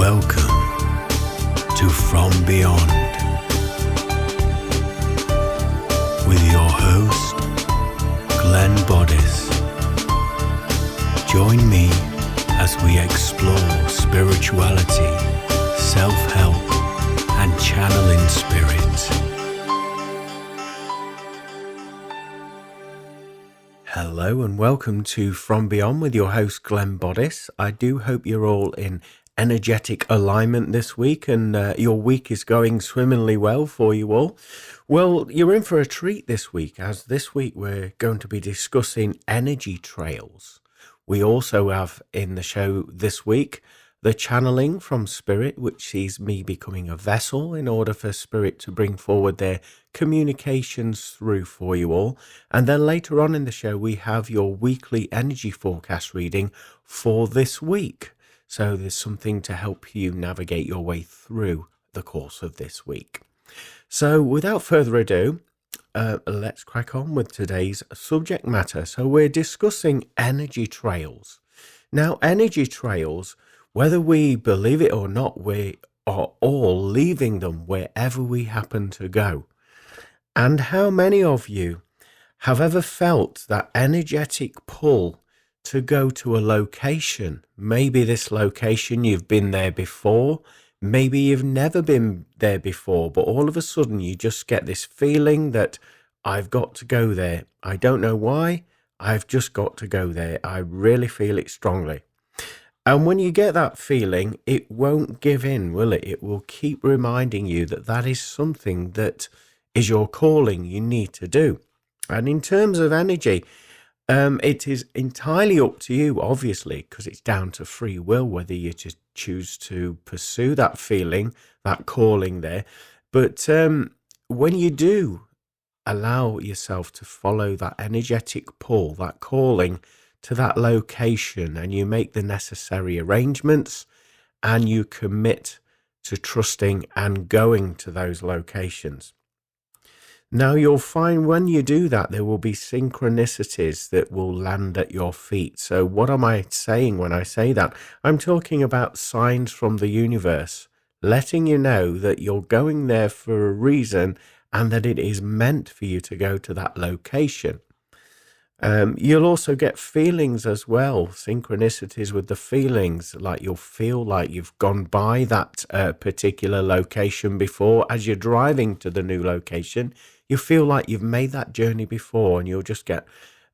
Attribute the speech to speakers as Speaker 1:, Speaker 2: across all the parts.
Speaker 1: Welcome to From Beyond with your host, Glenn Boddice. Join me as we explore spirituality, self-help, and channeling spirit. Hello and welcome to From Beyond with your host, Glenn Boddice. I do hope you're all in energetic alignment this week and your week is going swimmingly well for you all. Well, you're in for a treat this week, as this week we're going to be discussing energy trails. We also have in the show this week the channeling from spirit, which sees me becoming a vessel in order for spirit to bring forward their communications through for you all. And then later on in the show, we have your weekly energy forecast reading for this week. So there's something to help you navigate your way through the course of this week. So without further ado, let's crack on with today's subject matter. So we're discussing energy trails. Now, energy trails, whether we believe it or not, we are all leaving them wherever we happen to go. And how many of you have ever felt that energetic pull to go to a location? Maybe this location, you've been there before. Maybe you've never been there before, but all of a sudden you just get this feeling that I've got to go there. I don't know why. I've just got to go there. I really feel it strongly. And when you get that feeling, it won't give in, will it? It will keep reminding you that that is something that is your calling you need to do. And in terms of energy, it is entirely up to you, obviously, because it's down to free will, whether you just choose to pursue that feeling, that calling there. But when you do allow yourself to follow that energetic pull, that calling to that location, and you make the necessary arrangements and you commit to trusting and going to those locations. Now you'll find when you do that, there will be synchronicities that will land at your feet. So what am I saying when I say that? I'm talking about signs from the universe, letting you know that you're going there for a reason and that it is meant for you to go to that location. You'll also get feelings as well, synchronicities with the feelings, like you'll feel like you've gone by that particular location before. As you're driving to the new location, you feel like you've made that journey before, and you'll just get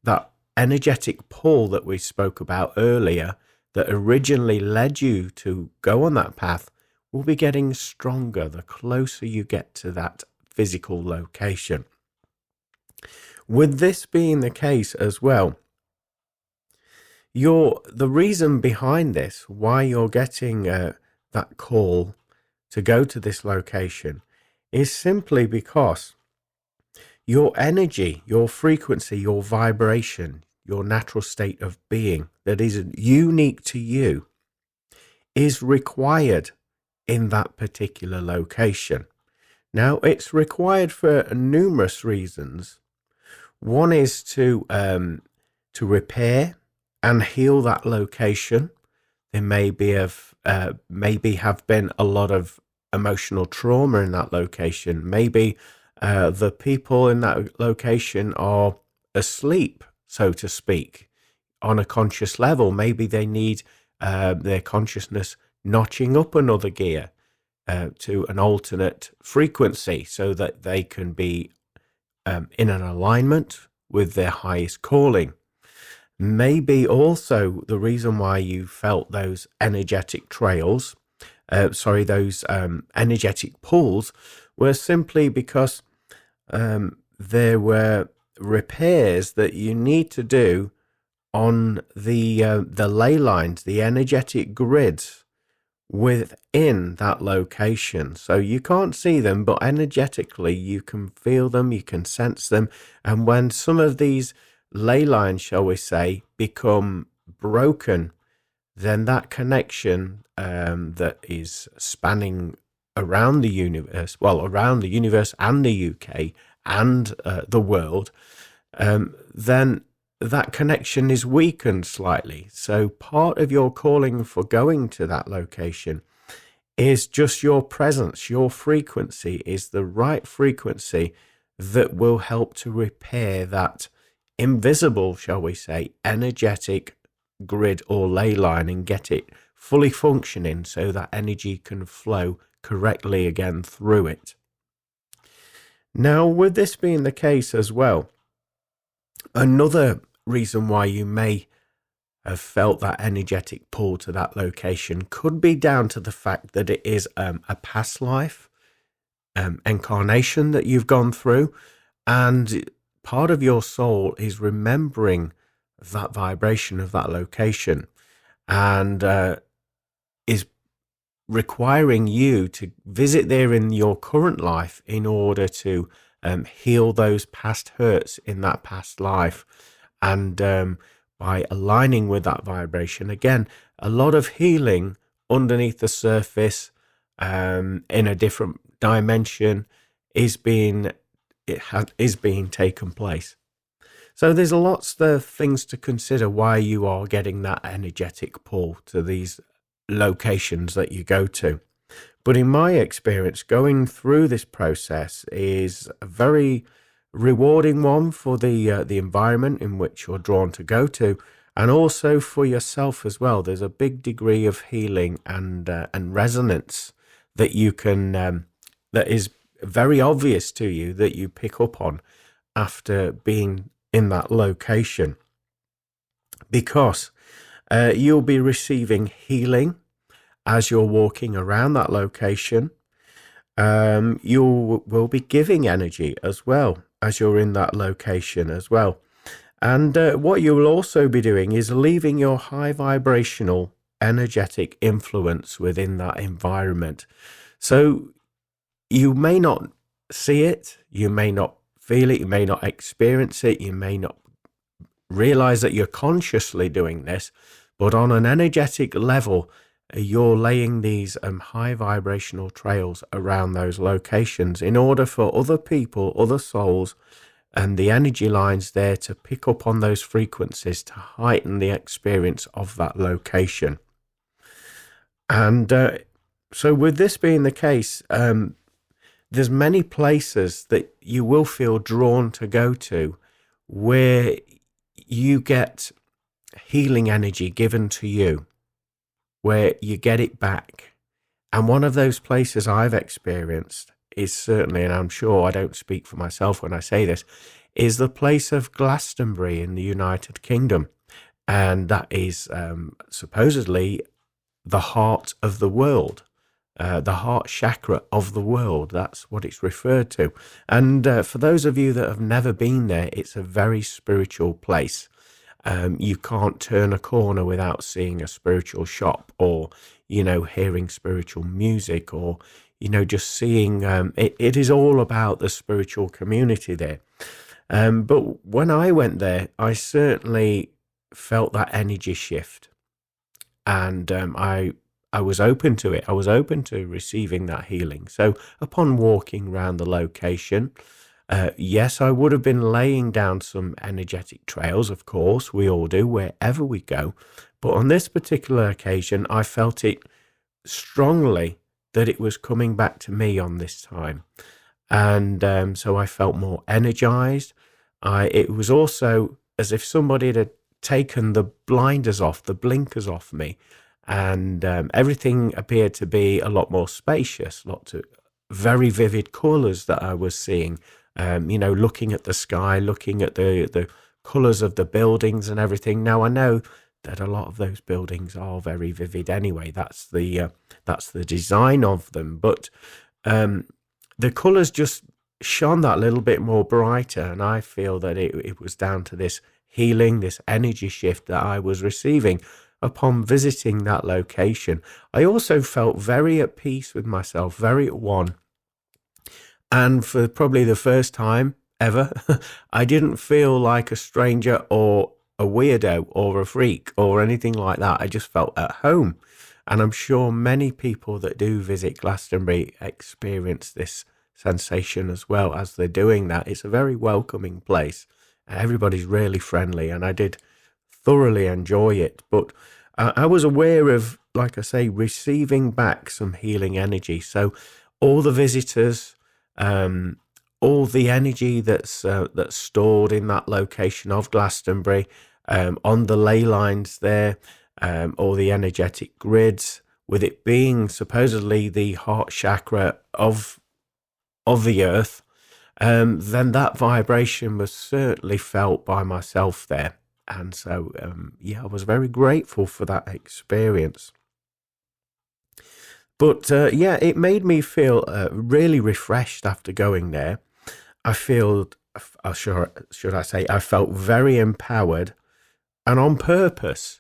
Speaker 1: that energetic pull that we spoke about earlier that originally led you to go on that path will be getting stronger the closer you get to that physical location. With this being the case as well, the reason behind this, why you're getting that call to go to this location, is simply because your energy, your frequency, your vibration, your natural state of being that is unique to you is required in that particular location. Now, it's required for numerous reasons. One is to repair and heal that location. There maybe have been a lot of emotional trauma in that location. Maybe the people in that location are asleep, so to speak, on a conscious level. Maybe they need their consciousness notching up another gear to an alternate frequency so that they can be in an alignment with their highest calling. Maybe also the reason why you felt those energetic trails, those energetic pulls, were simply because there were repairs that you need to do on the ley lines, the energetic grids within that location. So you can't see them, but energetically you can feel them, you can sense them. And when some of these ley lines, shall we say, become broken, then that connection that is spanning around the universe, around the universe and the UK and the world, then that connection is weakened slightly. So part of your calling for going to that location is just your presence. Your frequency is the right frequency that will help to repair that invisible, shall we say, energetic grid or ley line and get it fully functioning so that energy can flow correctly again through it. Now, with this being the case as well, another reason why you may have felt that energetic pull to that location could be down to the fact that it is a past life incarnation that you've gone through, and part of your soul is remembering that vibration of that location and is requiring you to visit there in your current life in order to heal those past hurts in that past life. And by aligning with that vibration, again, a lot of healing underneath the surface in a different dimension is being taken place. So there's lots of things to consider why you are getting that energetic pull to these locations that you go to. But in my experience, going through this process is a very rewarding one for the environment in which you're drawn to go to, and also for yourself as well. There's a big degree of healing and resonance that you can that is very obvious to you, that you pick up on after being in that location, because you'll be receiving healing as you're walking around that location. You will be giving energy as well as you're in that location as well. And what you will also be doing is leaving your high vibrational energetic influence within that environment. So you may not see it, you may not feel it, you may not experience it, you may not realize that you're consciously doing this, but on an energetic level, you're laying these high vibrational trails around those locations in order for other people, other souls, and the energy lines there to pick up on those frequencies to heighten the experience of that location. And so with this being the case, there's many places that you will feel drawn to go to where you get healing energy given to you, where you get it back. And one of those places I've experienced is certainly, and I'm sure I don't speak for myself when I say this, is the place of Glastonbury in the United Kingdom. And that is supposedly the heart of the world, the heart chakra of the world. That's what it's referred to. And for those of you that have never been there, it's a very spiritual place. You can't turn a corner without seeing a spiritual shop, or, hearing spiritual music, or, just seeing, it is all about the spiritual community there. But when I went there, I certainly felt that energy shift, and I was open to it. I was open to receiving that healing. So upon walking around the location, yes, I would have been laying down some energetic trails, of course, we all do wherever we go. But on this particular occasion, I felt it strongly that it was coming back to me on this time. And so I felt more energized. It was also as if somebody had taken the blinders off, the blinkers off me. And everything appeared to be a lot more spacious, lots of very vivid colors that I was seeing. Looking at the sky, looking at the colors of the buildings and everything. Now, I know that a lot of those buildings are very vivid anyway. That's the design of them. But the colors just shone that little bit more brighter. And I feel that it was down to this healing, this energy shift that I was receiving upon visiting that location. I also felt very at peace with myself, very at one. And for probably the first time ever, I didn't feel like a stranger or a weirdo or a freak or anything like that. I just felt at home. And I'm sure many people that do visit Glastonbury experience this sensation as well as they're doing that. It's a very welcoming place. Everybody's really friendly, and I did thoroughly enjoy it. But I was aware of like I say, receiving back some healing energy. So all the visitors, um, all the energy that's stored in that location of Glastonbury, on the ley lines there, all the energetic grids, with it being supposedly the heart chakra of the earth, then that vibration was certainly felt by myself there. And so, yeah, I was very grateful for that experience. But yeah, it made me feel really refreshed after going there. I feel, should I say, I felt very empowered and on purpose.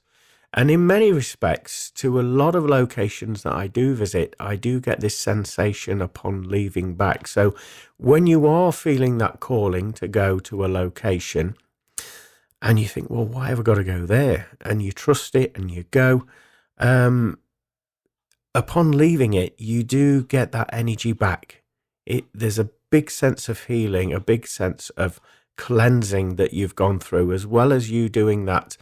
Speaker 1: And in many respects, to a lot of locations that I do visit, I do get this sensation upon leaving back. So when you are feeling that calling to go to a location and you think, well, why have I got to go there? And you trust it and you go, upon leaving it, you do get that energy back. There's a big sense of healing, a big sense of cleansing that you've gone through, as well as you doing that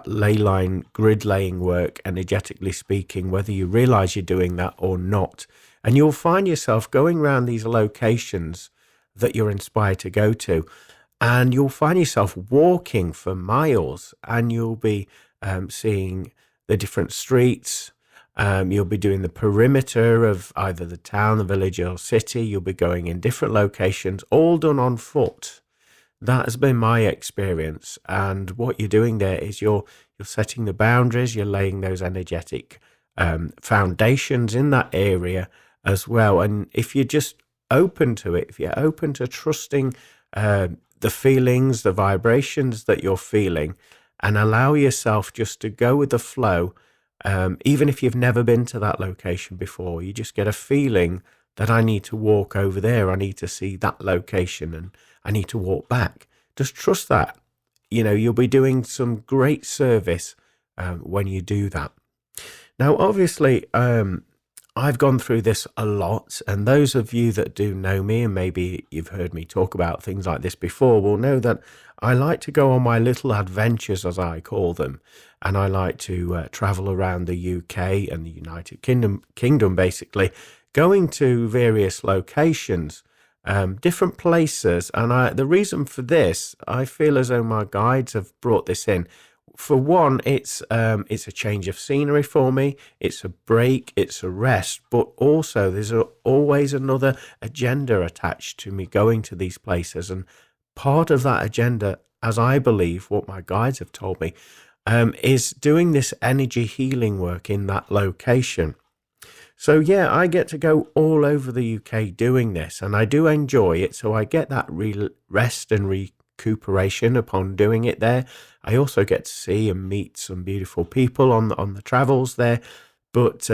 Speaker 1: ley line grid laying work, energetically speaking, whether you realize you're doing that or not. And you'll find yourself going around these locations that you're inspired to go to, and you'll find yourself walking for miles, and you'll be seeing the different streets. You'll be doing the perimeter of either the town, the village, or city. You'll be going in different locations, all done on foot. That has been my experience. And what you're doing there is you're setting the boundaries, you're laying those energetic foundations in that area as well. And if you're just open to it, if you're open to trusting the feelings, the vibrations that you're feeling, and allow yourself just to go with the flow, even if you've never been to that location before, you just get a feeling that I need to walk over there, I need to see that location, and I need to walk back. Just trust that. You'll be doing some great service when you do that. Now, obviously, I've gone through this a lot, and those of you that do know me, and maybe you've heard me talk about things like this before, will know that I like to go on my little adventures, as I call them, and I like to travel around the UK and the United Kingdom, basically, going to various locations, different places. And the reason for this, I feel as though my guides have brought this in. For one, it's a change of scenery for me. It's a break, it's a rest, but also there's always another agenda attached to me going to these places. And part of that agenda, as I believe, what my guides have told me, is doing this energy healing work in that location. So yeah, I get to go all over the UK doing this, and I do enjoy it. So I get that rest and recuperation upon doing it there. I also get to see and meet some beautiful people on the travels there. But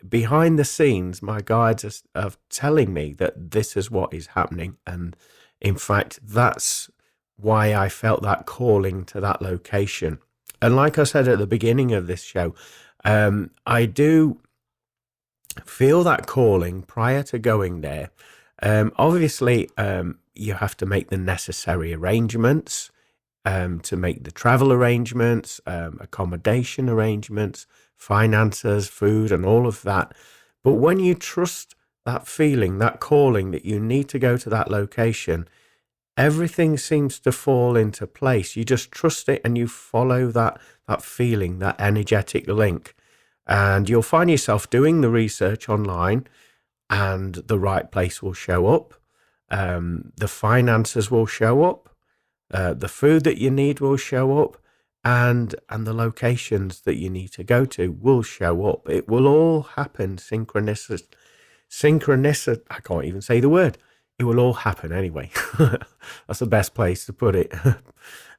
Speaker 1: behind the scenes, my guides are telling me that this is what is happening. And in fact, that's why I felt that calling to that location. And like I said at the beginning of this show, I do feel that calling prior to going there. Obviously, you have to make the necessary arrangements, to make the travel arrangements, accommodation arrangements, finances, food, and all of that. But when you trust that feeling, that calling that you need to go to that location, everything seems to fall into place. You just trust it and you follow that feeling, that energetic link. And you'll find yourself doing the research online, and the right place will show up. The finances will show up. The food that you need will show up, and the locations that you need to go to will show up. It will all happen synchronicity. I can't even say the word. It will all happen anyway. That's the best place to put it.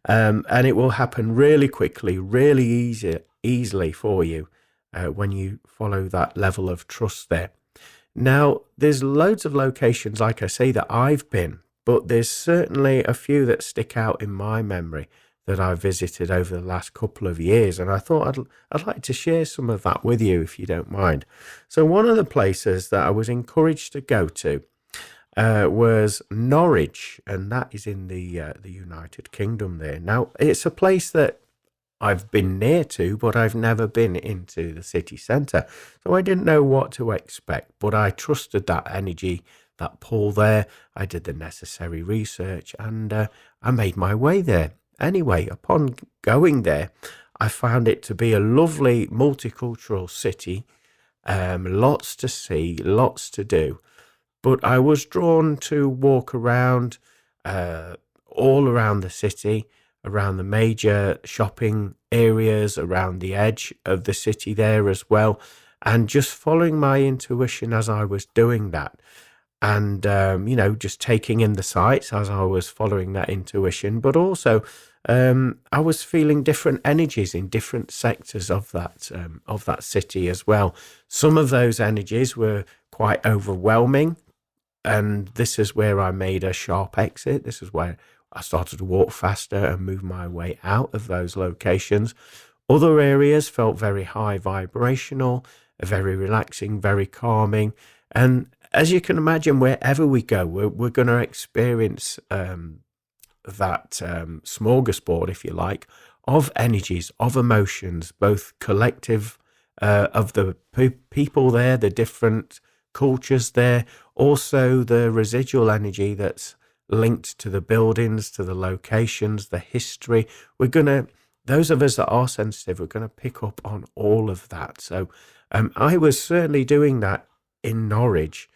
Speaker 1: And it will happen really quickly, really easily for you when you follow that level of trust there. Now, there's loads of locations, like I say, that I've been, but there's certainly a few that stick out in my memory that I've visited over the last couple of years, and I thought I'd like to share some of that with you, if you don't mind. So one of the places that I was encouraged to go to was Norwich, and that is in the United Kingdom there. Now, it's a place that I've been near to, but I've never been into the city centre. So I didn't know what to expect, but I trusted that energy, that pull there. I did the necessary research and I made my way there. Anyway, upon going there, I found it to be a lovely multicultural city, lots to see, lots to do. But I was drawn to walk around all around the city, around the major shopping areas, around the edge of the city there as well, and just following my intuition as I was doing that. And, just taking in the sights as I was following that intuition, but also I was feeling different energies in different sectors of that city as well. Some of those energies were quite overwhelming, and this is where I made a sharp exit. This is where I started to walk faster and move my way out of those locations. Other areas felt very high vibrational, very relaxing, very calming. And as you can imagine, wherever we go, we're going to experience that smorgasbord, if you like, of energies, of emotions, both collective of the people there, the different cultures there, also the residual energy that's linked to the buildings, to the locations, the history. Those of us that are sensitive, we're going to pick up on all of that. So I was certainly doing that in Norwich,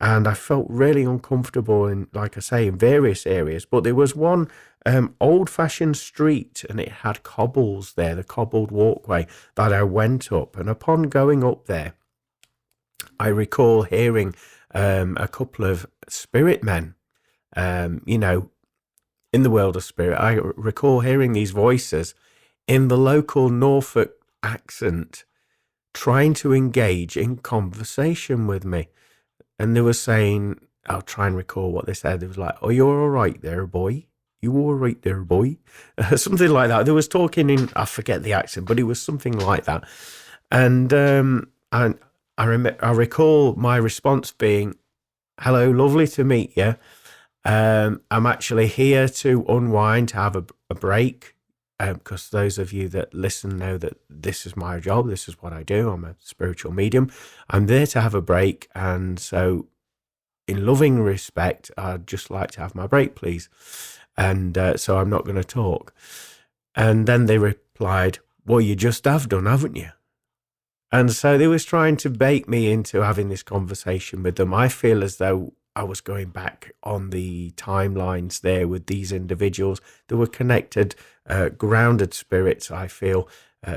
Speaker 1: and I felt really uncomfortable in, like I say, in various areas. But there was one old-fashioned street, and it had cobbles there, the cobbled walkway that I went up. And upon going up there, I recall hearing a couple of spirit men, in the world of spirit. I recall hearing these voices in the local Norfolk accent trying to engage in conversation with me. And they were saying, I'll try and recall what they said. It was like, "Oh, you're all right there, boy. You all right there, boy?" Something like that. They was talking in, I forget the accent, but it was something like that. And I recall my response being, "Hello, lovely to meet you. I'm actually here to unwind, to have a break, because those of you that listen know that this is my job. This is what I do. I'm a spiritual medium. I'm there to have a break. And so in loving respect, I'd just like to have my break, please. And so I'm not going to talk." And then they replied, "Well, you just have done, haven't you?" And so they was trying to bait me into having this conversation with them. I feel as though I was going back on the timelines there with these individuals that were connected, grounded spirits, I feel,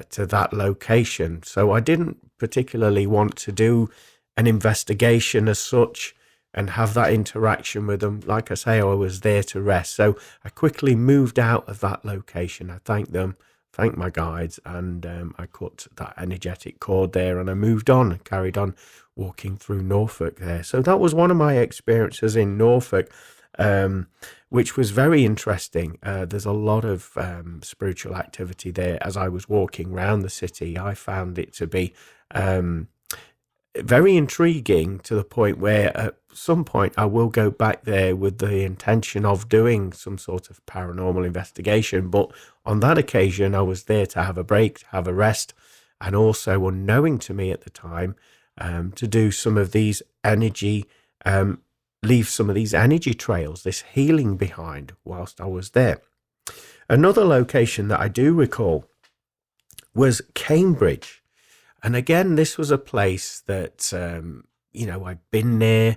Speaker 1: to that location. So I didn't particularly want to do an investigation as such and have that interaction with them. Like I say, I was there to rest. So I quickly moved out of that location. I thanked them, thanked my guides, and I cut that energetic cord there, and I moved on, carried on walking through Norfolk there. So that was one of my experiences in Norfolk, which was very interesting. There's a lot of spiritual activity there. As I was walking around the city, I found it to be very intriguing, to the point where at some point I will go back there with the intention of doing some sort of paranormal investigation. But on that occasion, I was there to have a break, to have a rest, and also, unknowing to me at the time, to do some of these energy, leave some of these energy trails, this healing behind whilst I was there. Another location that I do recall was Cambridge. And again, this was a place that, I'd been there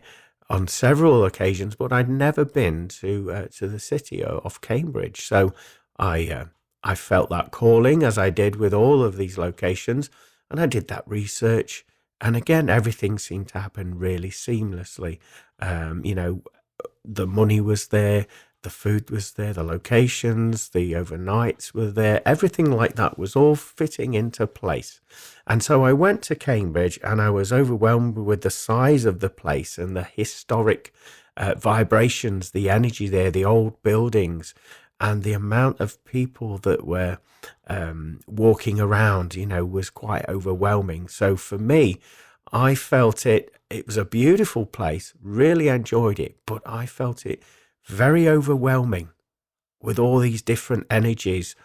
Speaker 1: on several occasions, but I'd never been to the city of Cambridge. So I felt that calling, as I did with all of these locations, and I did that research. And again, everything seemed to happen really seamlessly. The money was there, the food was there, the locations, the overnights were there. Everything like that was all fitting into place. And so I went to Cambridge, and I was overwhelmed with the size of the place and the historic vibrations, the energy there, the old buildings, and the amount of people that were walking around, was quite overwhelming. So for me, I felt it was a beautiful place, really enjoyed it, but I felt it very overwhelming with all these different energies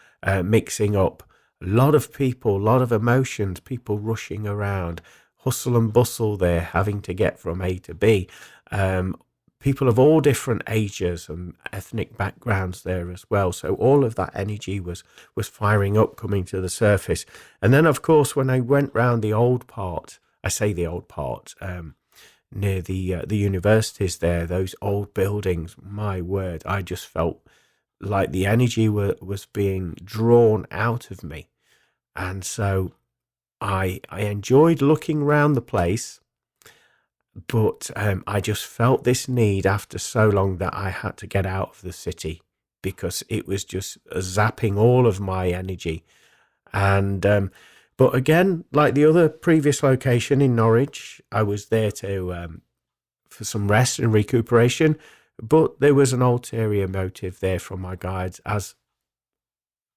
Speaker 1: mixing up. A lot of people, a lot of emotions, people rushing around, hustle and bustle there, having to get from A to B. Um, People of all different ages and ethnic backgrounds there as well. So all of that energy was firing up, coming to the surface. And then, of course, when I went round the old part, I say the old part, near the universities there, those old buildings, my word, I just felt like the energy was being drawn out of me. And so I enjoyed looking around the place, but I just felt this need after so long that I had to get out of the city because it was just zapping all of my energy. And but again, like the other previous location in Norwich, I was there to for some rest and recuperation. But there was an ulterior motive there from my guides, as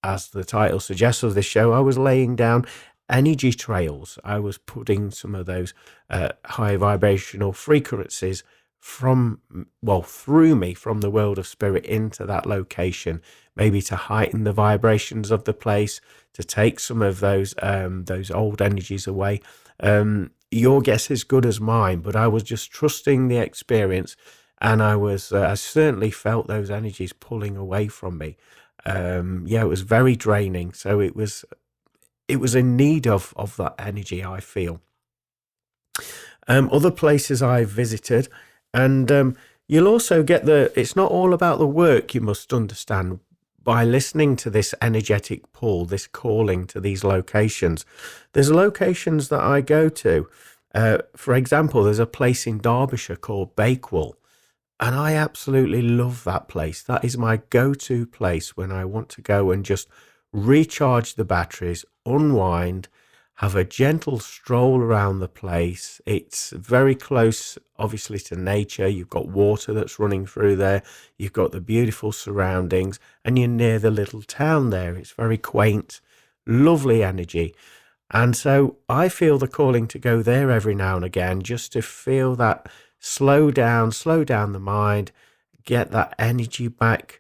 Speaker 1: the title suggests of this show. I was laying down energy trails. I was putting some of those high vibrational frequencies through me from the world of spirit into that location, maybe to heighten the vibrations of the place, to take some of those old energies away. Your guess is good as mine, but I was just trusting the experience, and I certainly felt those energies pulling away from me. It was very draining. So it was in need of that energy, I feel. Other places I've visited, and you'll also get it's not all about the work, you must understand, by listening to this energetic pull, this calling to these locations. There's locations that I go to. For example, there's a place in Derbyshire called Bakewell. And I absolutely love that place. That is my go-to place when I want to go and just recharge the batteries, unwind, have a gentle stroll around the place. It's very close, obviously, to nature. You've got water that's running through there. You've got the beautiful surroundings, and you're near the little town there. It's very quaint, lovely energy. And so I feel the calling to go there every now and again, just to feel that slow down the mind, get that energy back,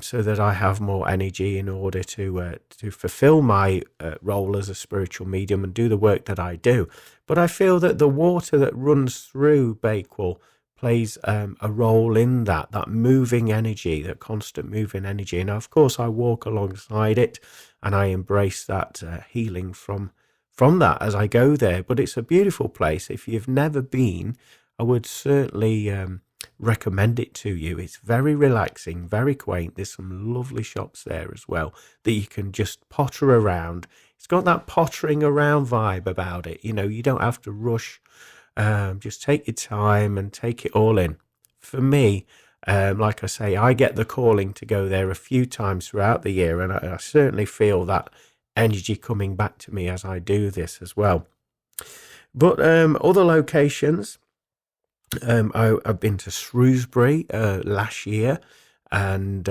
Speaker 1: so that I have more energy in order to fulfill my role as a spiritual medium and do the work that I do. But I feel that the water that runs through Bakewell plays a role in that moving energy, that constant moving energy. And of course, I walk alongside it, and I embrace that healing from that as I go there. But it's a beautiful place. If you've never been, I would certainly recommend it to you. It's very relaxing, very quaint. There's some lovely shops there as well that you can just potter around. It's got that pottering around vibe about it. You don't have to rush. Just take your time and take it all in. For me, like I say, I get the calling to go there a few times throughout the year, and I certainly feel that energy coming back to me as I do this as well. But other locations, I've been to Shrewsbury last year, and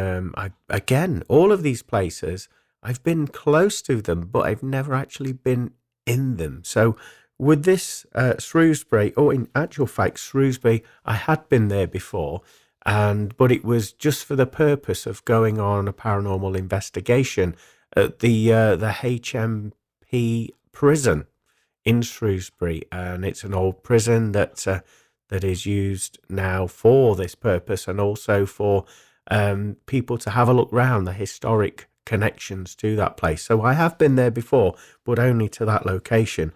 Speaker 1: all of these places, I've been close to them, but I've never actually been in them. So with this Shrewsbury, or in actual fact, Shrewsbury, I had been there before, but it was just for the purpose of going on a paranormal investigation at the HMP prison in Shrewsbury, and it's an old prison that is used now for this purpose, and also for people to have a look round the historic connections to that place. So I have been there before, but only to that location.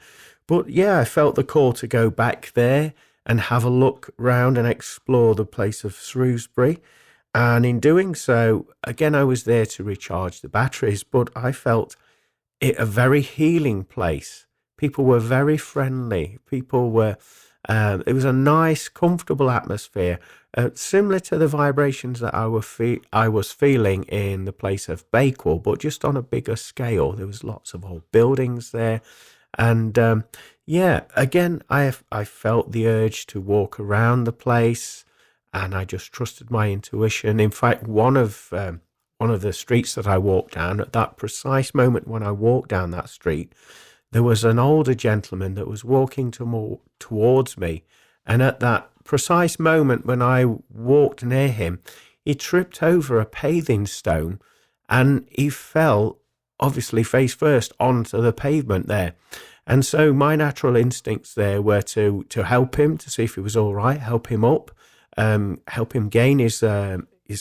Speaker 1: But yeah, I felt the call to go back there and have a look round and explore the place of Shrewsbury. And in doing so, again, I was there to recharge the batteries, but I felt it a very healing place. People were very friendly. It was a nice, comfortable atmosphere, similar to the vibrations that I was feeling in the place of Bakewell, but just on a bigger scale. There was lots of old buildings there. And again, I felt the urge to walk around the place, and I just trusted my intuition. In fact, one of the streets that I walked down, at that precise moment when I walked down that street, there was an older gentleman that was walking towards me. And at that precise moment when I walked near him, he tripped over a paving stone, and he fell obviously face first onto the pavement there. And so my natural instincts there were to help him, to see if he was all right, help him up, help him gain his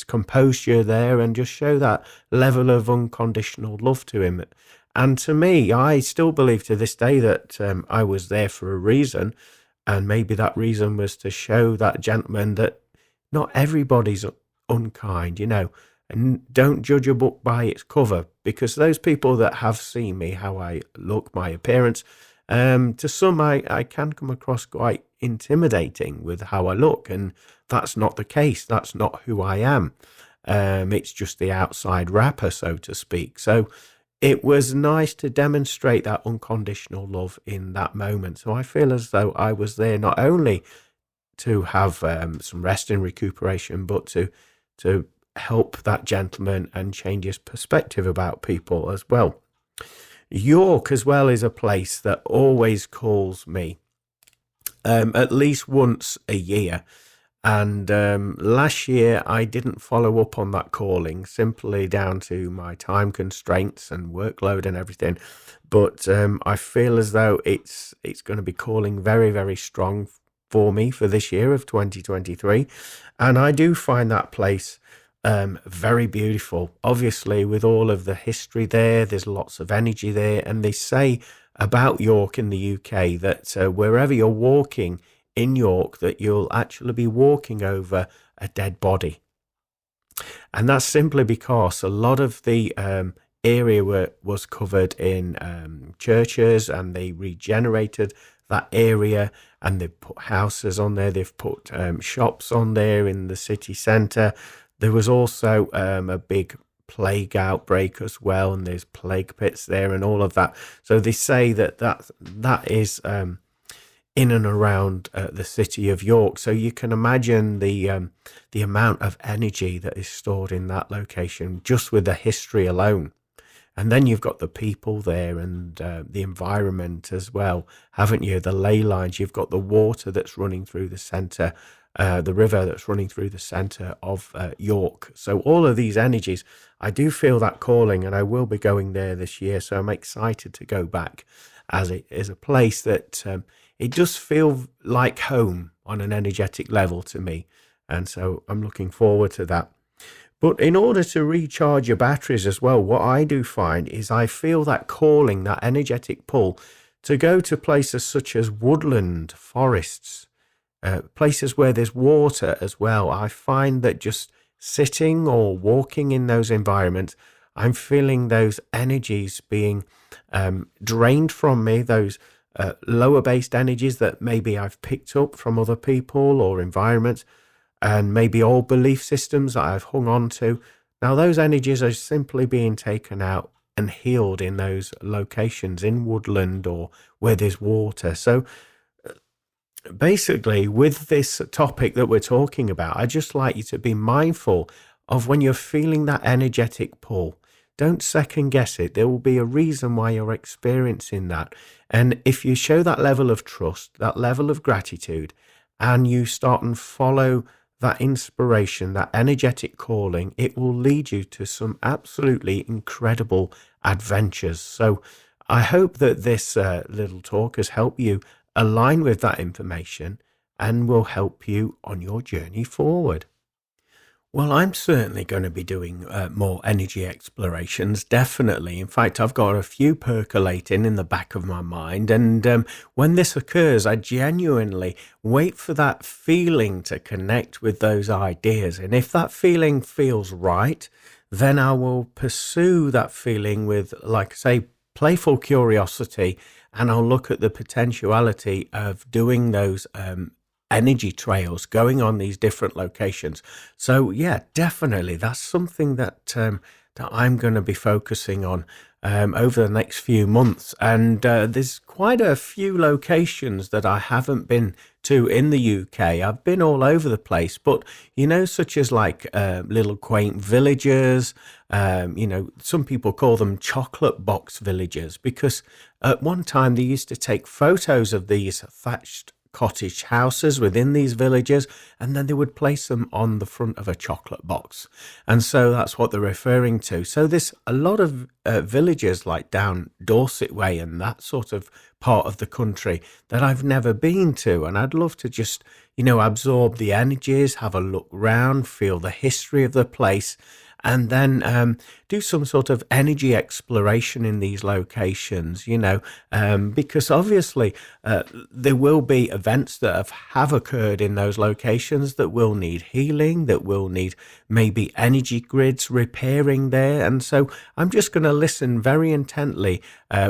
Speaker 1: composure there, and just show that level of unconditional love to him. And to me, I still believe to this day that I was there for a reason, and maybe that reason was to show that gentleman that not everybody's unkind, and don't judge a book by its cover, because those people that have seen me, how I look, my appearance, to some I can come across quite intimidating with how I look, and that's not the case. That's not who I am. It's just the outside wrapper, so to speak. So it was nice to demonstrate that unconditional love in that moment. So I feel as though I was there not only to have some rest and recuperation, but to help that gentleman and change his perspective about people as well. York as well is a place that always calls me at least once a year. And last year I didn't follow up on that calling, simply down to my time constraints and workload and everything. But I feel as though it's going to be calling very, very strong for me for this year of 2023. And I do find that place very beautiful. Obviously, with all of the history there's lots of energy there. And they say about York in the UK that wherever you're walking in York, that you'll actually be walking over a dead body. And that's simply because a lot of the area was covered in churches, and they regenerated that area, and they've put houses on there, they've put shops on there in the city centre. There was also a big plague outbreak as well, and there's plague pits there and all of that. So they say that is in and around the city of York. So you can imagine the amount of energy that is stored in that location just with the history alone. And then you've got the people there and the environment as well, haven't you? The ley lines, you've got the water that's running through the centre, the river that's running through the centre of York. So all of these energies, I do feel that calling, and I will be going there this year. So I'm excited to go back, as it is a place that it does feel like home on an energetic level to me. And so I'm looking forward to that. But in order to recharge your batteries as well, what I do find is I feel that calling, that energetic pull, to go to places such as woodland, forests, places where there's water as well. I find that just sitting or walking in those environments, I'm feeling those energies being drained from me, those lower based energies that maybe I've picked up from other people or environments, and maybe old belief systems that I've hung on to. Now those energies are simply being taken out and healed in those locations, in woodland or where there's water. So basically, with this topic that we're talking about, I'd just like you to be mindful of when you're feeling that energetic pull. Don't second guess it. There will be a reason why you're experiencing that. And if you show that level of trust, that level of gratitude, and you start and follow that inspiration, that energetic calling, it will lead you to some absolutely incredible adventures. So I hope that this little talk has helped you align with that information and will help you on your journey forward. Well, I'm certainly going to be doing more energy explorations, definitely. In fact, I've got a few percolating in the back of my mind. And when this occurs, I genuinely wait for that feeling to connect with those ideas. And if that feeling feels right, then I will pursue that feeling with, like I say, playful curiosity. And I'll look at the potentiality of doing those energy trails, going on these different locations. So yeah, definitely that's something that that I'm going to be focusing on over the next few months. And there's quite a few locations that I haven't been to in the UK. I've been all over the place, but such as like little quaint villages. Some people call them chocolate box villages, because at one time they used to take photos of these thatched cottage houses within these villages, and then they would place them on the front of a chocolate box. And so that's what they're referring to. So there's a lot of villages like down Dorset Way and that sort of part of the country that I've never been to. And I'd love to just, absorb the energies, have a look round, feel the history of the place, and then do some sort of energy exploration in these locations, because obviously there will be events that have occurred in those locations that will need healing, that will need maybe energy grids repairing there. And so I'm just going to listen very intently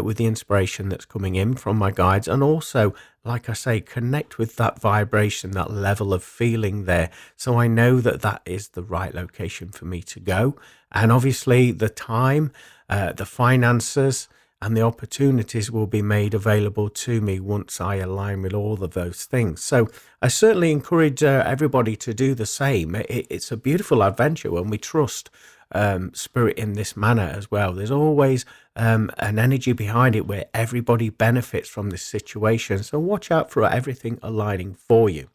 Speaker 1: with the inspiration that's coming in from my guides, and also, like I say, connect with that vibration, that level of feeling there, so I know that that is the right location for me to go. And obviously the time, the finances, and the opportunities will be made available to me once I align with all of those things. So I certainly encourage everybody to do the same. It's a beautiful adventure when we trust spirit in this manner as well. There's always an energy behind it where everybody benefits from this situation. So watch out for everything aligning for you.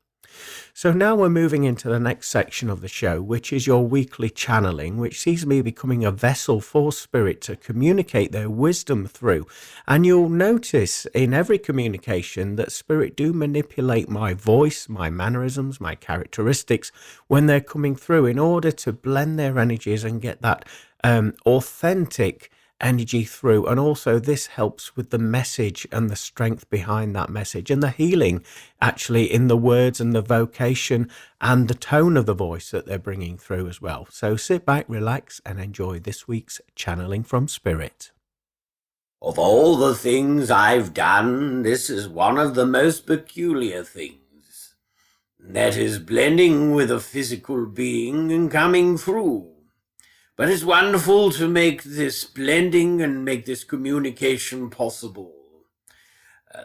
Speaker 1: So now we're moving into the next section of the show, which is your weekly channeling, which sees me becoming a vessel for spirit to communicate their wisdom through. And you'll notice in every communication that spirit do manipulate my voice, my mannerisms, my characteristics when they're coming through, in order to blend their energies and get that authentic energy through. And also this helps with the message and the strength behind that message, and the healing actually in the words and the vocation and the tone of the voice that they're bringing through as well. So sit back, relax, and enjoy this week's channeling from spirit.
Speaker 2: Of all the things I've done, this is one of the most peculiar things. That is blending with a physical being and coming through. But it's wonderful to make this blending and make this communication possible.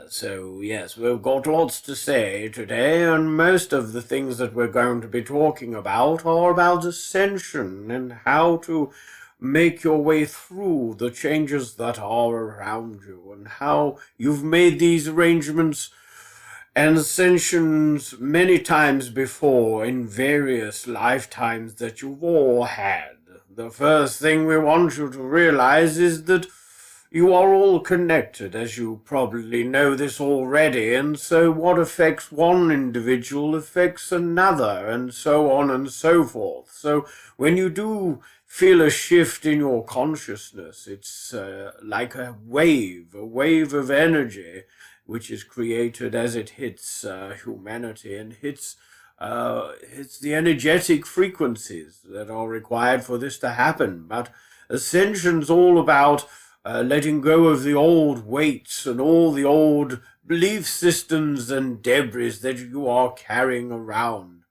Speaker 2: So yes, we've got lots to say today, and most of the things that we're going to be talking about are about ascension and how to make your way through the changes that are around you, and how you've made these arrangements and ascensions many times before in various lifetimes that you've all had. The first thing we want you to realize is that you are all connected, as you probably know this already, and so what affects one individual affects another, and so on and so forth. So when you do feel a shift in your consciousness, it's like a wave of energy, which is created as it hits humanity and hits the energetic frequencies that are required for this to happen. But ascension's all about letting go of the old weights and all the old belief systems and debris that you are carrying around.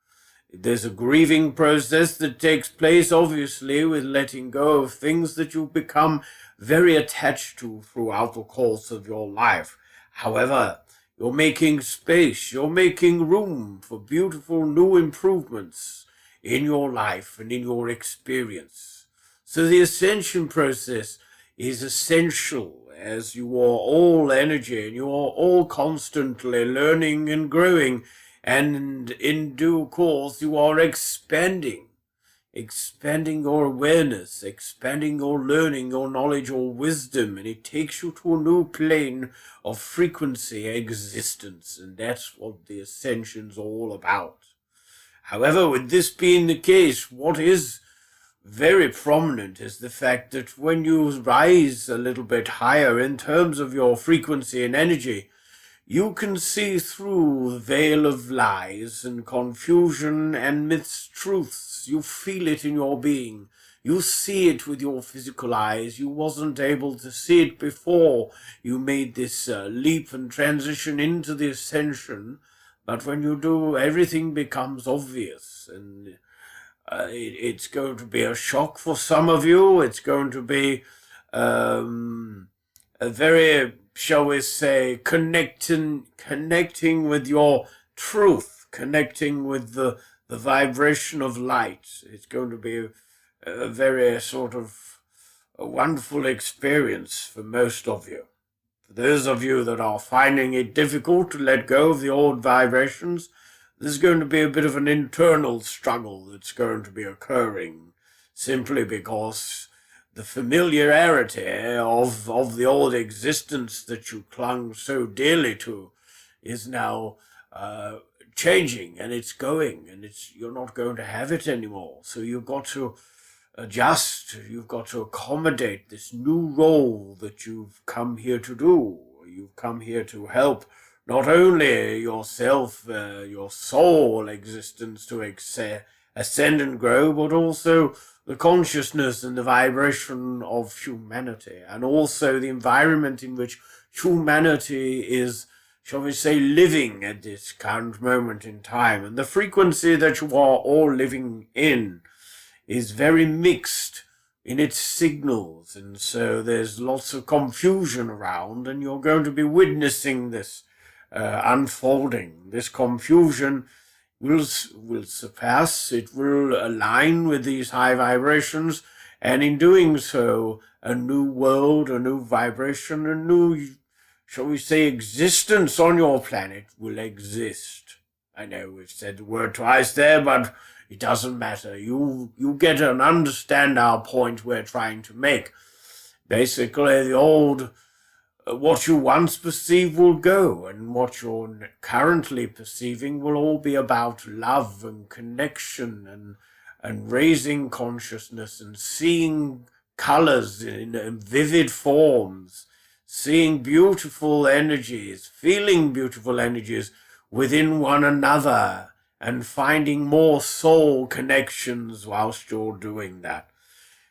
Speaker 2: There's a grieving process that takes place, obviously, with letting go of things that you've become very attached to throughout the course of your life. However, you're making space, you're making room for beautiful new improvements in your life and in your experience. So the ascension process is essential, as you are all energy and you are all constantly learning and growing, and in due course you are expanding your awareness, expanding your learning, your knowledge, your wisdom, and it takes you to a new plane of frequency existence, and that's what the ascension's all about. However, with this being the case, what is very prominent is the fact that when you rise a little bit higher in terms of your frequency and energy, you can see through the veil of lies and confusion and mistruths. You feel it in your being. You see it with your physical eyes. You wasn't able to see it before you made this leap and transition into the ascension. But when you do, everything becomes obvious. And it's going to be a shock for some of you. It's going to be a very, shall we say, connecting with your truth, connecting with the vibration of light. It's going to be a very sort of a wonderful experience for most of you. For those of you that are finding it difficult to let go of the old vibrations, there's going to be a bit of an internal struggle that's going to be occurring, simply because the familiarity of the old existence that you clung so dearly to is now changing, and it's going, and you're not going to have it anymore. So you've got to adjust, you've got to accommodate this new role that you've come here to do. You've come here to help not only yourself, your soul existence to ascend and grow, but also the consciousness and the vibration of humanity, and also the environment in which humanity is, shall we say, living at this current moment in time. And the frequency that you are all living in is very mixed in its signals, and so there's lots of confusion around, and you're going to be witnessing this unfolding. This confusion will surpass, it will align with these high vibrations, and in doing so, a new world, a new vibration, a new, shall we say, existence on your planet will exist. I know we've said the word twice there, but it doesn't matter. You get and understand our point we're trying to make. Basically, the old, what you once perceived will go, and what you're currently perceiving will all be about love and connection and raising consciousness and seeing colors in vivid forms, seeing beautiful energies, feeling beautiful energies within one another, and finding more soul connections whilst you're doing that.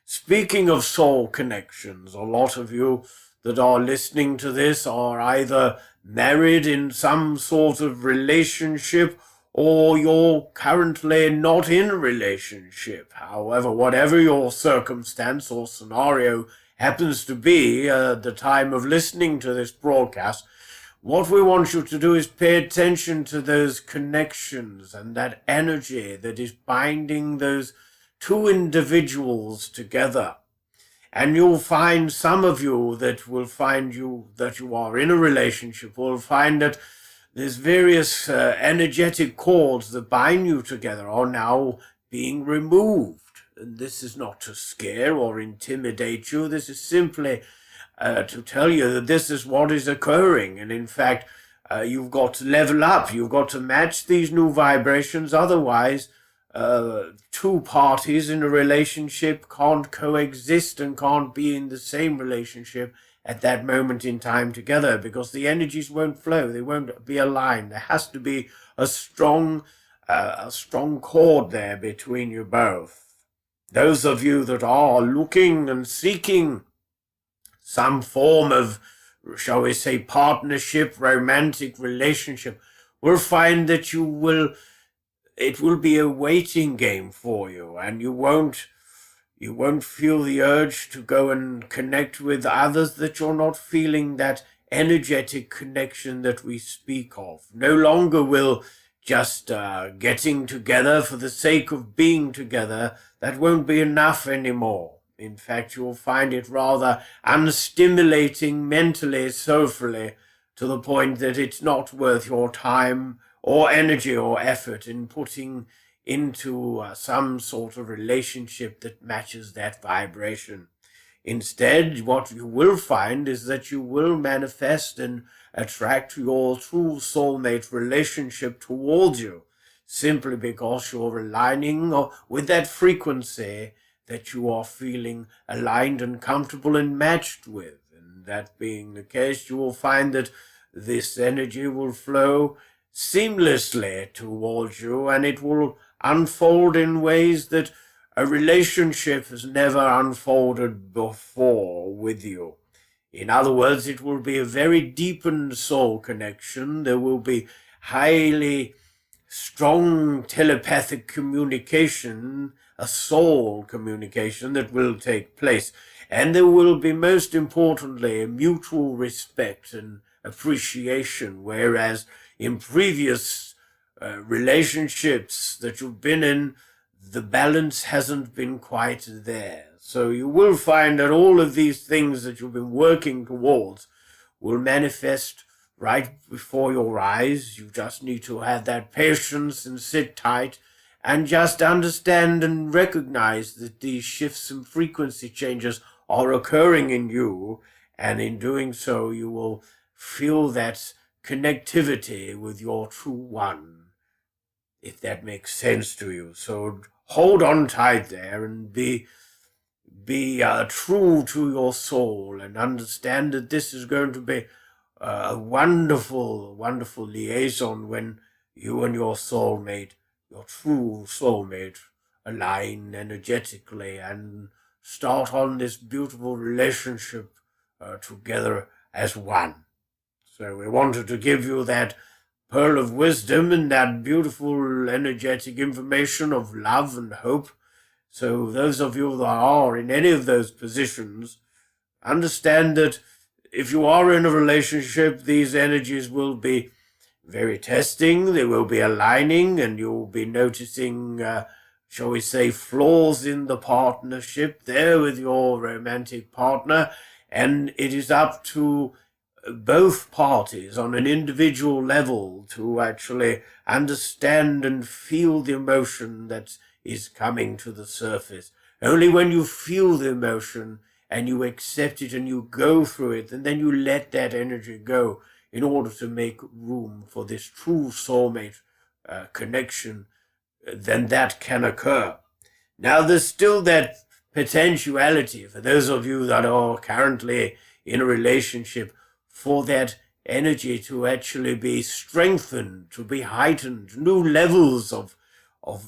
Speaker 2: Speaking of soul connections, a lot of you that are listening to this are either married in some sort of relationship, or you're currently not in a relationship. However, whatever your circumstance or scenario happens to be at the time of listening to this broadcast, what we want you to do is pay attention to those connections and that energy that is binding those two individuals together. And you'll find, some of you that will find you that you are in a relationship will find that there's various energetic cords that bind you together are now being removed. And this is not to scare or intimidate you. This is simply to tell you that this is what is occurring. And in fact, you've got to level up. You've got to match these new vibrations. Otherwise, two parties in a relationship can't coexist and can't be in the same relationship at that moment in time together, because the energies won't flow. They won't be aligned. There has to be a strong cord there between you both. Those of you that are looking and seeking some form of, shall we say, partnership, romantic relationship, will find that it will be a waiting game for you, and you won't feel the urge to go and connect with others, that you're not feeling that energetic connection that we speak of. No longer will just getting together for the sake of being together, that won't be enough anymore. In fact, you'll find it rather unstimulating mentally, soulfully, to the point that it's not worth your time or energy or effort in putting into some sort of relationship that matches that vibration. Instead, what you will find is that you will manifest and attract your true soulmate relationship towards you, simply because you're aligning with that frequency that you are feeling aligned and comfortable and matched with. And that being the case, you will find that this energy will flow seamlessly towards you, and it will unfold in ways that a relationship has never unfolded before with you. In other words, it will be a very deepened soul connection. There will be highly strong telepathic communication, a soul communication that will take place. And there will be, most importantly, mutual respect and appreciation, whereas in previous relationships that you've been in, the balance hasn't been quite there. So you will find that all of these things that you've been working towards will manifest right before your eyes. You just need to have that patience and sit tight and just understand and recognize that these shifts and frequency changes are occurring in you, and in doing so you will feel that connectivity with your true one, if that makes sense to you. So hold on tight there and be true to your soul, and understand that this is going to be a wonderful, wonderful liaison when you and your soulmate, your true soulmate, align energetically and start on this beautiful relationship together as one. So we wanted to give you that pearl of wisdom and that beautiful energetic information of love and hope. So those of you that are in any of those positions, understand that if you are in a relationship, these energies will be very testing, they will be aligning, and you'll be noticing, shall we say, flaws in the partnership there with your romantic partner, and it is up to both parties on an individual level to actually understand and feel the emotion that is coming to the surface. Only when you feel the emotion and you accept it and you go through it, and then you let that energy go in order to make room for this true soulmate connection, then that can occur. Now, there's still that potentiality for those of you that are currently in a relationship for that energy to actually be strengthened, to be heightened, new levels of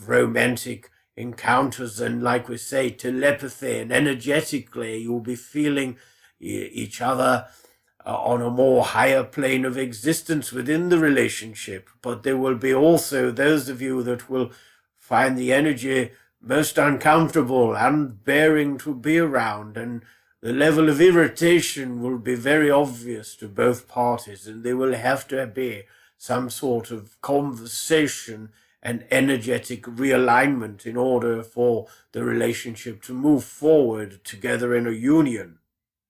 Speaker 2: romantic encounters, and like we say, telepathy, and energetically you'll be feeling each other on a more higher plane of existence within the relationship. But there will be also those of you that will find the energy most uncomfortable, unbearing to be around, and the level of irritation will be very obvious to both parties, and there will have to be some sort of conversation and energetic realignment in order for the relationship to move forward together in a union.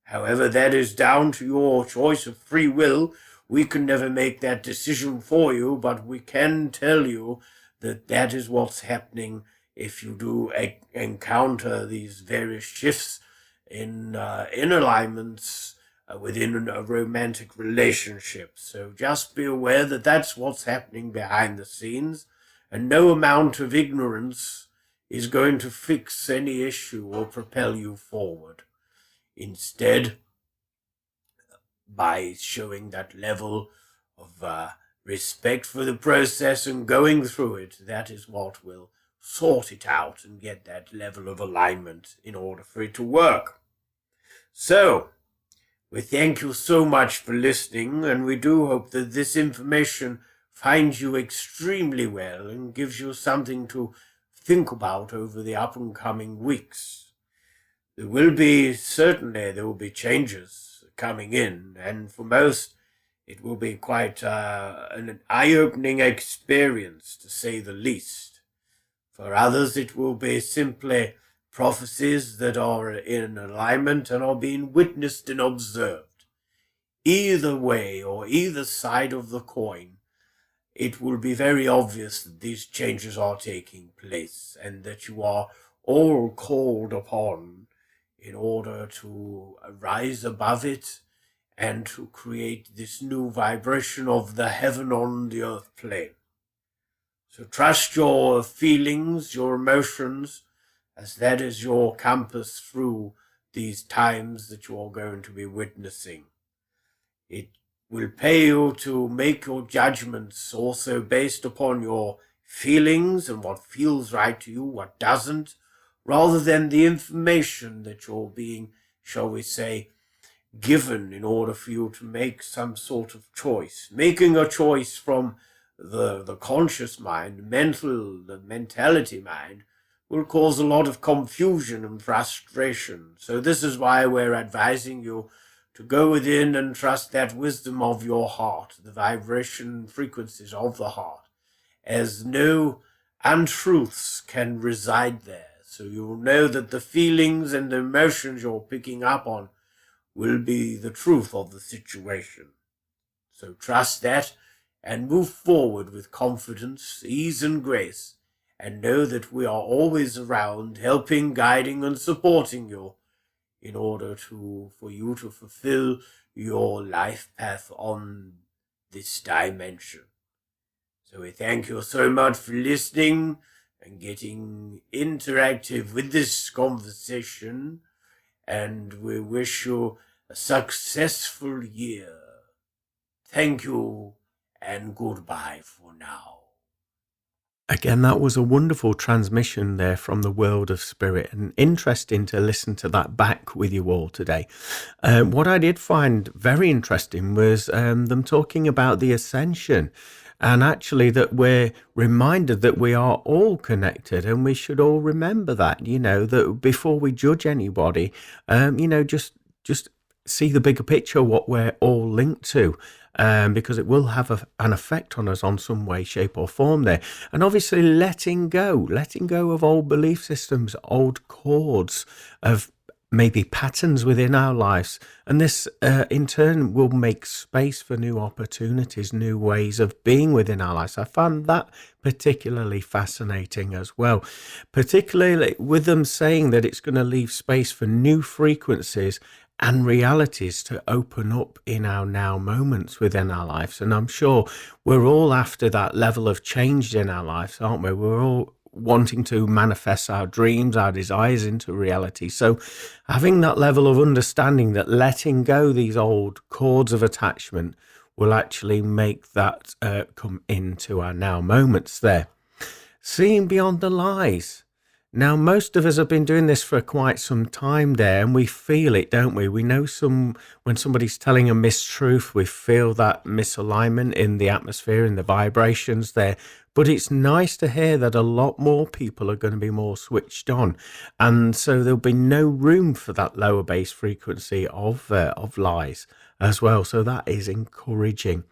Speaker 2: However, that is down to your choice of free will. We can never make that decision for you, but we can tell you that that is what's happening if you do encounter these various shifts in alignments within a romantic relationship. So just be aware that that's what's happening behind the scenes, and no amount of ignorance is going to fix any issue or propel you forward. Instead, by showing that level of respect for the process and going through it, that is what will sort it out and get that level of alignment in order for it to work. So, we thank you so much for listening, and we do hope that this information finds you extremely well and gives you something to think about over the up and coming weeks. There will be changes coming in, and for most it will be quite an eye-opening experience, to say the least. For others it will be simply prophecies that are in alignment and are being witnessed and observed. Either way, or either side of the coin, it will be very obvious that these changes are taking place, and that you are all called upon in order to rise above it and to create this new vibration of the heaven on the earth plane. So trust your feelings, your emotions, as that is your compass through these times that you are going to be witnessing. It will pay you to make your judgments also based upon your feelings and what feels right to you, what doesn't, rather than the information that you're being, shall we say, given in order for you to make some sort of choice. Making a choice from the conscious mind, the mentality mind, will cause a lot of confusion and frustration. So this is why we're advising you to go within and trust that wisdom of your heart, the vibration frequencies of the heart, as no untruths can reside there. So you'll know that the feelings and the emotions you're picking up on will be the truth of the situation. So trust that and move forward with confidence, ease, and grace, and know that we are always around, helping, guiding, and supporting you in order for you to fulfill your life path on this dimension. So we thank you so much for listening and getting interactive with this conversation, and we wish you a successful year. Thank you, and goodbye for now.
Speaker 1: Again, that was a wonderful transmission there from the world of spirit, and interesting to listen to that back with you all today. What I did find very interesting was them talking about the ascension, and actually that we're reminded that we are all connected, and we should all remember that, that before we judge anybody, just see the bigger picture, what we're all linked to. Because it will have an effect on us on some way, shape or form there. And obviously letting go of old belief systems, old cords of maybe patterns within our lives. And this in turn will make space for new opportunities, new ways of being within our lives. I found that particularly fascinating as well, particularly with them saying that it's going to leave space for new frequencies and realities to open up in our now moments within our lives. And I'm sure we're all after that level of change in our lives, aren't we? We're all wanting to manifest our dreams, our desires into reality. So having that level of understanding that letting go these old cords of attachment will actually make that come into our now moments there. Seeing beyond the lies. Now, most of us have been doing this for quite some time there, and we feel it, don't we? We know when somebody's telling a mistruth, we feel that misalignment in the atmosphere, in the vibrations there. But it's nice to hear that a lot more people are going to be more switched on. And so there'll be no room for that lower base frequency of lies as well. So that is encouraging.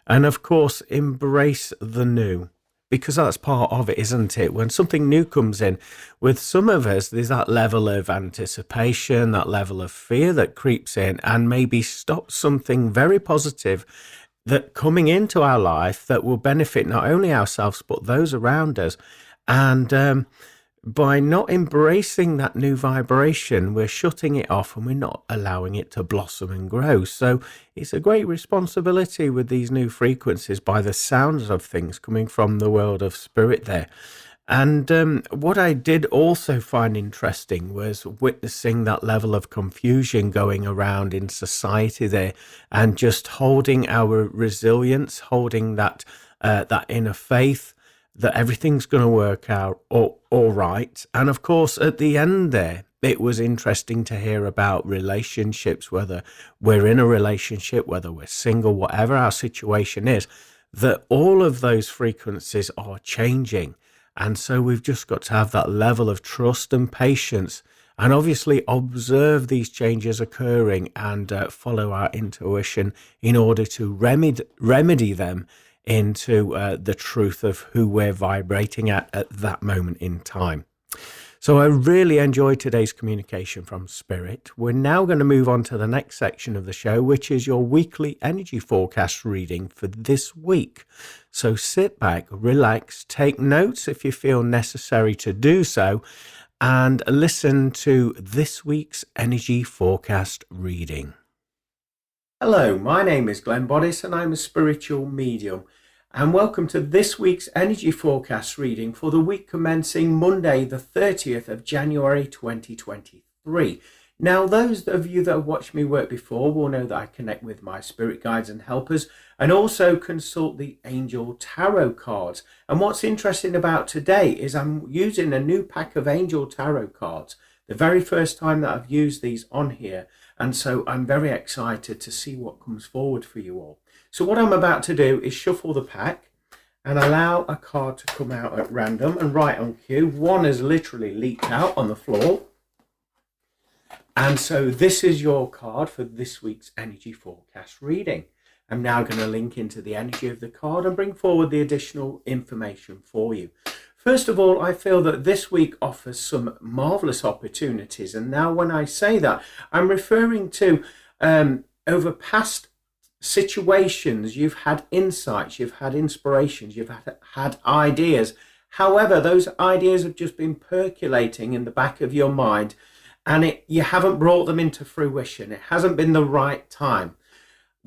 Speaker 1: And of course, embrace the new. Because that's part of it, isn't it? When something new comes in, with some of us, there's that level of anticipation, that level of fear that creeps in and maybe stops something very positive that coming into our life that will benefit not only ourselves, but those around us. And by not embracing that new vibration, we're shutting it off and we're not allowing it to blossom and grow. So it's a great responsibility with these new frequencies by the sounds of things coming from the world of spirit there. And what I did also find interesting was witnessing that level of confusion going around in society there, and just holding our resilience, holding that inner faith, that everything's going to work out all right. And of course, at the end there, it was interesting to hear about relationships, whether we're in a relationship, whether we're single, whatever our situation is, that all of those frequencies are changing. And so we've just got to have that level of trust and patience, and obviously observe these changes occurring and follow our intuition in order to remedy them into the truth of who we're vibrating at that moment in time. So I really enjoyed today's communication from Spirit. We're now going to move on to the next section of the show, which is your weekly energy forecast reading for this week. So sit back, relax, take notes if you feel necessary to do so, and listen to this week's energy forecast reading. Hello, my name is Glenn Boddice and I'm a spiritual medium. And welcome to this week's energy forecast reading for the week commencing Monday, the 30th of January 2023. Now, those of you that have watched me work before will know that I connect with my spirit guides and helpers and also consult the angel tarot cards. And what's interesting about today is I'm using a new pack of angel tarot cards, the very first time that I've used these on here. And so I'm very excited to see what comes forward for you all. So what I'm about to do is shuffle the pack and allow a card to come out at random and right on cue. One has literally leaped out on the floor. And so this is your card for this week's energy forecast reading. I'm now going to link into the energy of the card and bring forward the additional information for you. First of all, I feel that this week offers some marvelous opportunities. And now when I say that, I'm referring to over past situations, you've had insights, you've had inspirations, you've had ideas. However, those ideas have just been percolating in the back of your mind, and you haven't brought them into fruition. It hasn't been the right time.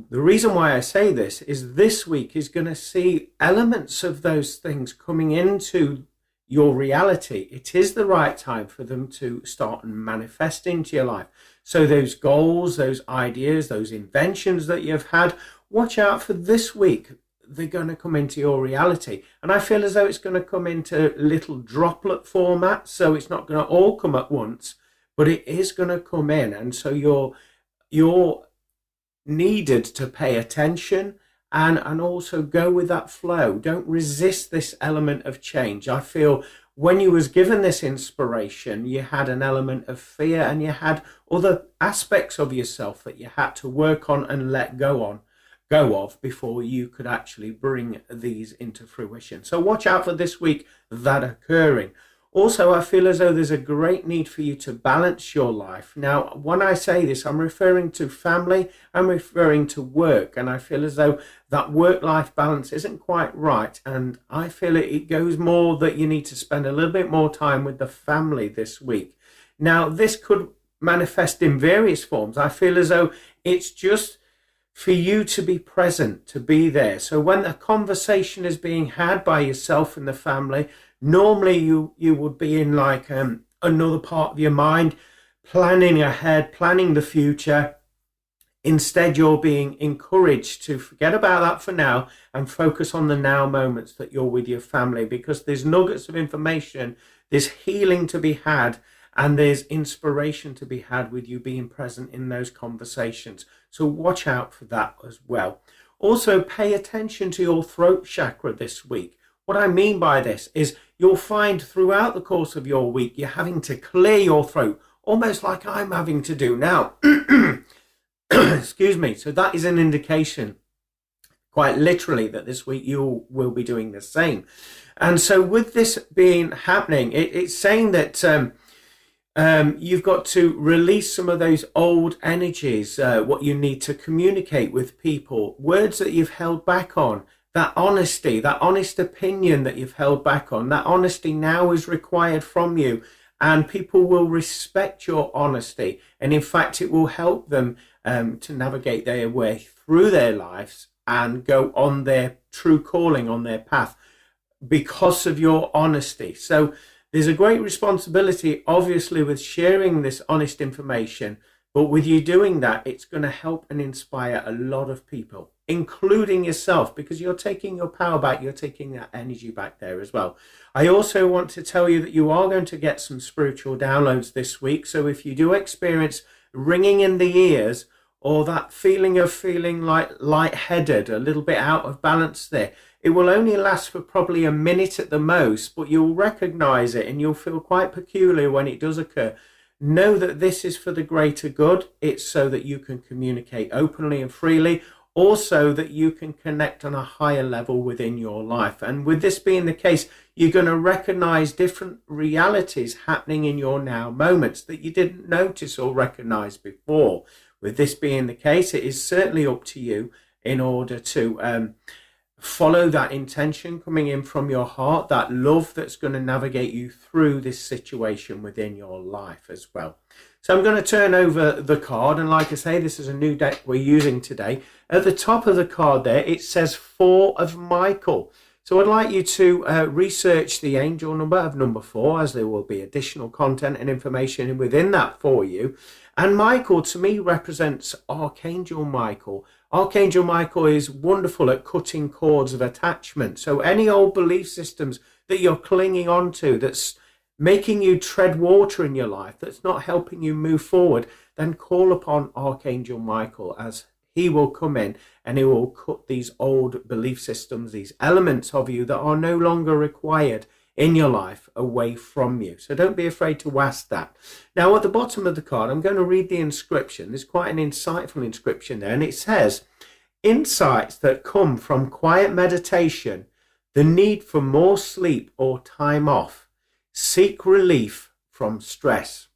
Speaker 1: The reason why I say this week is going to see elements of those things coming into your reality. It is the right time for them to start and manifest into your life. So those goals, those ideas, those inventions that you've had, watch out for this week. They're going to come into your reality. And I feel as though it's going to come into little droplet format. So it's not going to all come at once, but it is going to come in. And so you're needed to pay attention and also go with that flow. Don't resist this element of change. I feel when you was given this inspiration, you had an element of fear, and you had other aspects of yourself that you had to work on and let go of before you could actually bring these into fruition. So watch out for this week that occurring. Also, I feel as though there's a great need for you to balance your life. Now, when I say this, I'm referring to family, I'm referring to work, and I feel as though that work-life balance isn't quite right, and I feel it goes more that you need to spend a little bit more time with the family this week. Now, this could manifest in various forms. I feel as though it's just for you to be present, to be there. So when a conversation is being had by yourself and the family, normally you would be in like another part of your mind, planning ahead, planning the future. Instead, you're being encouraged to forget about that for now and focus on the now moments that you're with your family, because there's nuggets of information, there's healing to be had, and there's inspiration to be had with you being present in those conversations. So watch out for that as well. Also, pay attention to your throat chakra this week. What I mean by this is you'll find throughout the course of your week, you're having to clear your throat, almost like I'm having to do now. Excuse me. So that is an indication, quite literally, that this week you will be doing the same. And so with this being happening, it's saying that you've got to release some of those old energies, what you need to communicate with people, words that you've held back on, that honesty, that honest opinion that you've held back on, that honesty now is required from you, and people will respect your honesty. And in fact, it will help them to navigate their way through their lives and go on their true calling, on their path, because of your honesty. So there's a great responsibility, obviously, with sharing this honest information, but with you doing that, it's going to help and inspire a lot of people, including yourself, because you're taking your power back, you're taking that energy back there as well. I also want to tell you that you are going to get some spiritual downloads this week. So if you do experience ringing in the ears, or that feeling of feeling like lightheaded, a little bit out of balance there, it will only last for probably a minute at the most, but you'll recognize it and you'll feel quite peculiar when it does occur. Know that this is for the greater good. It's so that you can communicate openly and freely, also that you can connect on a higher level within your life. And with this being the case, you're going to recognize different realities happening in your now moments that you didn't notice or recognize before. With this being the case, it is certainly up to you in order to follow that intention coming in from your heart, that love that's going to navigate you through this situation within your life as well. So I'm going to turn over the card, and like I say, this is a new deck we're using today. At the top of the card there, it says 4 of Michael. So I'd like you to research the angel number of number 4, as there will be additional content and information within that for you. And Michael, to me, represents Archangel Michael. Archangel Michael is wonderful at cutting cords of attachment. So any old belief systems that you're clinging on to, that's making you tread water in your life, that's not helping you move forward, then call upon Archangel Michael, as he will come in and he will cut these old belief systems, these elements of you that are no longer required in your life, away from you. So don't be afraid to ask that. Now, at the bottom of the card, I'm going to read the inscription. There's quite an insightful inscription there, and it says, insights that come from quiet meditation, the need for more sleep or time off, seek relief from stress.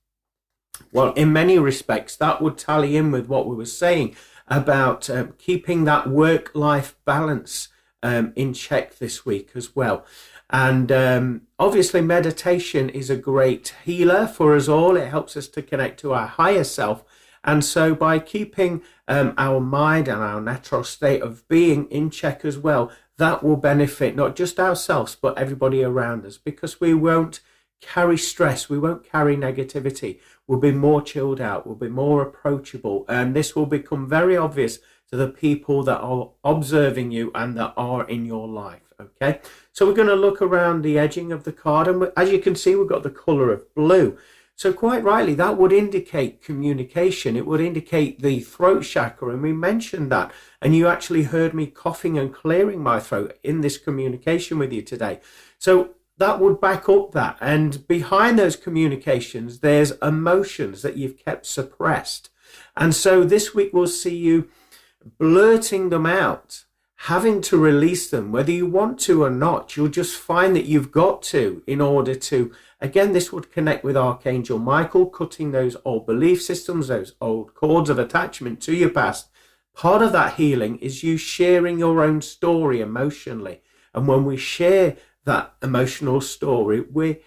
Speaker 1: Well, in many respects, that would tally in with what we were saying about keeping that work-life balance in check this week as well. And obviously, meditation is a great healer for us all. It helps us to connect to our higher self. And so by keeping our mind and our natural state of being in check as well, that will benefit not just ourselves, but everybody around us, because we won't carry stress, we won't carry negativity, we'll be more chilled out, we'll be more approachable, and this will become very obvious to the people that are observing you and that are in your life. Okay, so we're going to look around the edging of the card, and as you can see, we've got the color of blue. So quite rightly, that would indicate communication. It would indicate the throat chakra, and we mentioned that, and you actually heard me coughing and clearing my throat in this communication with you today. So that would back up that. And behind those communications, there's emotions that you've kept suppressed. And so this week we'll see you blurting them out, having to release them, whether you want to or not. You'll just find that you've got to, in order to, again, this would connect with Archangel Michael, cutting those old belief systems, those old cords of attachment to your past. Part of that healing is you sharing your own story emotionally. And when we share that emotional story, we're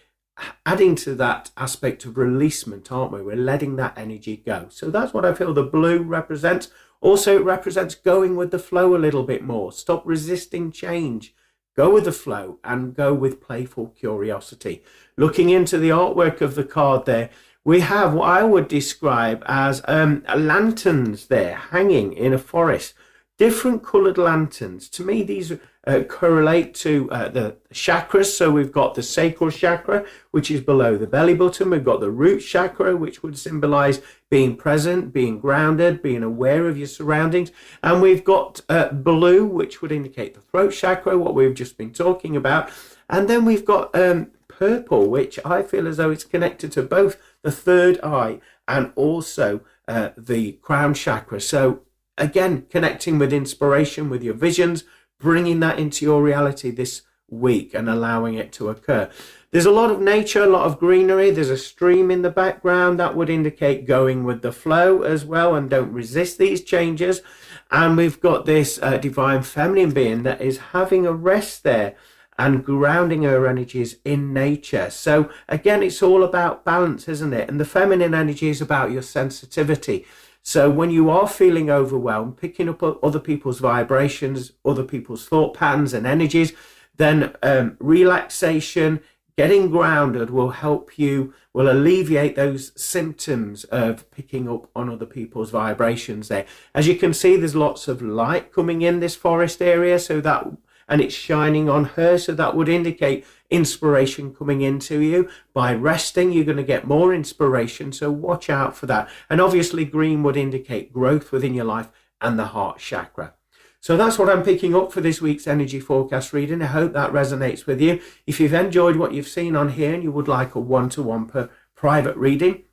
Speaker 1: adding to that aspect of releasement, aren't we? We're letting that energy go. So that's what I feel the blue represents. Also, it represents going with the flow a little bit more. Stop resisting change. Go with the flow and go with playful curiosity. Looking into the artwork of the card there, we have what I would describe as lanterns there hanging in a forest. Different coloured lanterns. To me, these correlate to the chakras. So we've got the sacral chakra, which is below the belly button. We've got the root chakra, which would symbolize being present, being grounded, being aware of your surroundings. And we've got blue, which would indicate the throat chakra, what we've just been talking about. And then we've got purple, which I feel as though it's connected to both the third eye and also the crown chakra. So again, connecting with inspiration, with your visions, bringing that into your reality this week and allowing it to occur. There's a lot of nature, a lot of greenery. There's a stream in the background that would indicate going with the flow as well, and don't resist these changes. And we've got this divine feminine being that is having a rest there and grounding her energies in nature. So again, it's all about balance, isn't it? And the feminine energy is about your sensitivity. So when you are feeling overwhelmed, picking up other people's vibrations, other people's thought patterns and energies, then relaxation, getting grounded will help you, will alleviate those symptoms of picking up on other people's vibrations there. As you can see, there's lots of light coming in this forest area, so that, and it's shining on her, so that would indicate inspiration coming into you. By resting, you're going to get more inspiration, so watch out for that. And obviously green would indicate growth within your life and the heart chakra. So that's what I'm picking up for this week's energy forecast reading. I hope that resonates with you. If you've enjoyed what you've seen on here and you would like a one-to-one private reading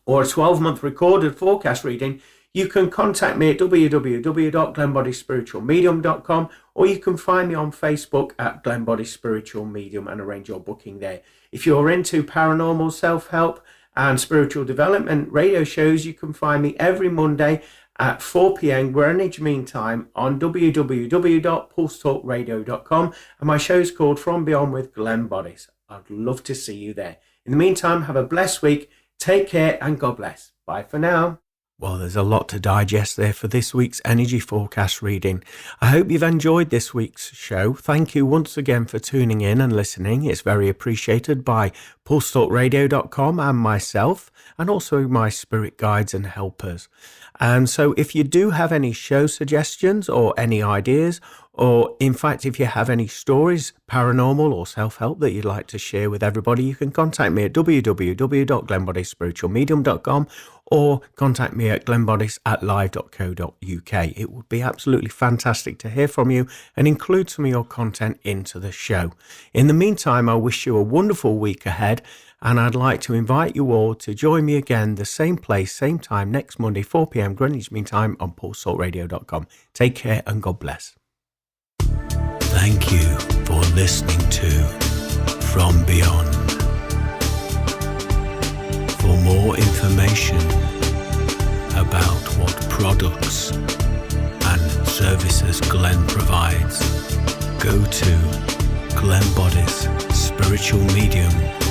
Speaker 1: or a 12-month recorded forecast reading, you can contact me at www.glennboddicespiritualmedium.com, or you can find me on Facebook at Glenn Boddice Spiritual Medium and arrange your booking there. If you're into paranormal, self-help and spiritual development radio shows, you can find me every Monday at 4 p.m. Greenwich Mean Time on www.pulsetalkradio.com, and my show's called From Beyond with Glenn Boddice. I'd love to see you there. In the meantime, have a blessed week. Take care and God bless. Bye for now. Well, there's a lot to digest there for this week's energy forecast reading. I hope you've enjoyed this week's show. Thank you once again for tuning in and listening. It's very appreciated by pulsetalkradio.com and myself, and also my spirit guides and helpers. And so if you do have any show suggestions or any ideas, or in fact, if you have any stories, paranormal or self-help that you'd like to share with everybody, you can contact me at www.glennboddicespiritualmedium.com or contact me at glennboddice@live.co.uk. It would be absolutely fantastic to hear from you and include some of your content into the show. In the meantime, I wish you a wonderful week ahead, and I'd like to invite you all to join me again the same place, same time next Monday, 4 p.m. Greenwich Mean Time on pulsetalkradio.com. Take care and God bless. Thank you for listening to From Beyond. For more information about what products and services Glenn provides, go to glennboddicespiritualmedium.com.